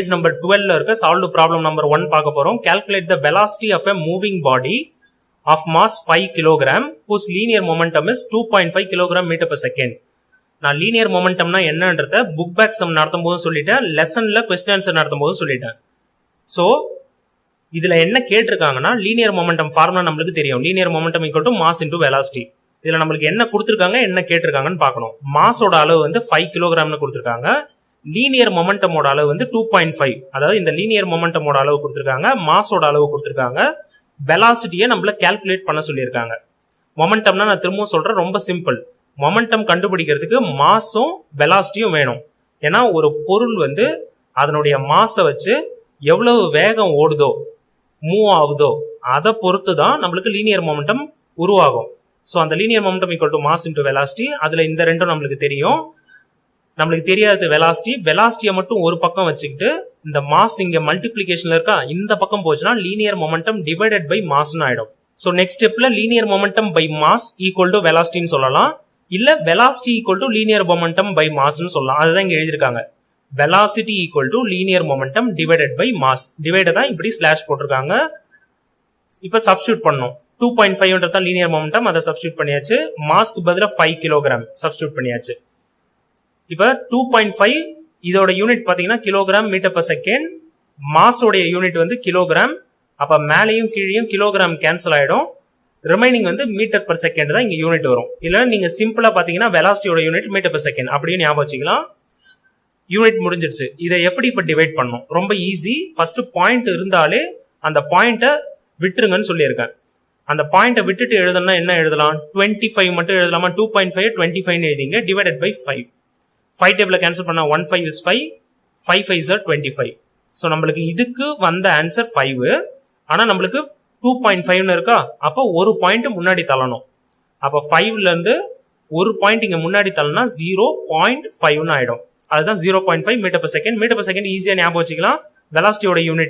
Page number 12 இருக்க solve problem number 1 பார்க்க போறோம். Calculate the velocity of a moving body of mass 5 kg whose linear momentum is 2.5 kg meter per second. நான் linear மொமெண்டம்னா என்னன்றத book back some நடத்தும் போது சொல்லிட்டேன், லெசன்ல question answer நடத்தும் போது சொல்லிட்டேன். ஸோ இதுல என்ன கேட்டிருக்காங்கன்னா லீனியர் மொமெண்டம் ஃபார்முலா நம்மளுக்கு தெரியும். Linear momentum equal to mass into velocity. இதுல நம்மளுக்கு என்ன கொடுத்துருக்காங்க, என்ன கேட்டிருக்காங்கன்னு பார்க்கணும். மாஸோட அளவு வந்து 5 கிலோகிராம்னு கொடுத்துருக்காங்க. லீனியர் மொமெண்டமோட அளவு வந்து 2.5, அதாவது இந்த லீனியர் மொமெண்டமோட அளவு கொடுத்துருக்காங்க, மாஸோட அளவு கொடுத்துருக்காங்க, வெலாசிட்டியை நம்மள கால்குலேட் பண்ண சொல்லியிருக்காங்க. மொமெண்டம்னா நான் திரும்பவும் சொல்றேன், ரொம்ப சிம்பிள். மொமெண்டம் கண்டுபிடிக்கிறதுக்கு மாஸும் வெலாசிட்டியும் வேணும். ஏன்னா ஒரு பொருள் வந்து அதனுடைய மாஸை வச்சு எவ்வளவு வேகம் ஓடுதோ மூவ் ஆகுதோ அதை பொறுத்து தான் நம்மளுக்கு லீனியர் மொமெண்டம் உருவாகும். ஸோ அந்த linear momentum equal to mass into velocity. அதுல இந்த ரெண்டும் நம்மளுக்கு தெரியும். நம்மளுக்கு தெரியாத வெலாசிட்டியை மட்டும் ஒரு பக்கம் வச்சுக்கிட்டு இந்த மாஸ் இங்க மல்டிபிளிகேஷன்ல இருக்கா, இந்த பக்கம் போச்சுன்னா லீனியர் மொமெண்டம் டிவைடட் பை மாஸ்னு ஆயிடும். ஸோ நெக்ஸ்ட் ஸ்டெப்ல linear momentum by mass equal to வெலாசிட்டின்னு சொல்லலாம், இல்ல velocity equal to linear momentum by மாஸ்னு சொல்லலாம். அதுதான் இங்க எழுதியிருக்காங்க. Velocity equal to linear momentum divided by mass. டிவைட தான் இப்படி ஸ்லாஷ் போட்டிருக்காங்க. இப்ப சப்ஸ்டியூட் பண்ணோம். 2.5 தான் லீனியர் மொமெண்டம், அதை சப்ஸ்டியூட் பண்ணியாச்சு. மாஸ்க்கு பதிலாக 5 கிலோகிராம் சப்ஸ்டியூட் பண்ணியாச்சு. இப்ப 2.5 இதோட யூனிட் பாத்தீங்கன்னா கிலோகிராம் மீட்டர் பர் செகண்ட். மாஸோடைய யூனிட் வந்து கிலோகிராம். அப்ப மேலையும் கீழையும் கிலோகிராம் கேன்சல் ஆயிடும். ரிமைனிங் வந்து மீட்டர் பர் செகண்ட் தான் இங்க யூனிட் வரும். இல்ல நீங்க சிம்பிளா பாத்தீங்கன்னா வெலாசிட்டியோட யூனிட் மீட்டர் பர் செகண்ட் அப்படின்னு ஞாபகம் வச்சுக்கலாம். யூனிட் முடிஞ்சிருச்சு. இதை எப்படி இப்ப டிவைட் பண்ணணும், ரொம்ப ஈஸி. ஃபர்ஸ்ட் பாயிண்ட் இருந்தாலே அந்த பாயிண்ட்டை விட்டுருங்கன்னு சொல்லியிருக்கேன். அந்த பாயிண்ட்டை விட்டுட்டு எழுதணும்னா என்ன எழுதலாம், 25 மட்டும் எழுதலாமா, 2.5 25 எழுதிங்க, டிவைடட் பை 5. 5 டேபிள கேன்சல் பண்ணா 1 5 is 5, 5 5 is 25. ஸோ நம்மளுக்கு இதுக்கு வந்த ஆன்சர் 5. ஆனா நம்மளுக்கு 2.5 இருக்கா, அப்போ ஒரு பாயிண்ட் முன்னாடி தள்ளணும். அப்போ 5ல இருந்து ஒரு பாயிண்ட் இங்க முன்னாடி தள்ளனா 0.5 ஆயிடும். அதுதான் 0.5 metre per second. Metre per second ஈஸியா ஞாபகம் வச்சுக்கலாம். வெலாசிட்டியோட யூனிட்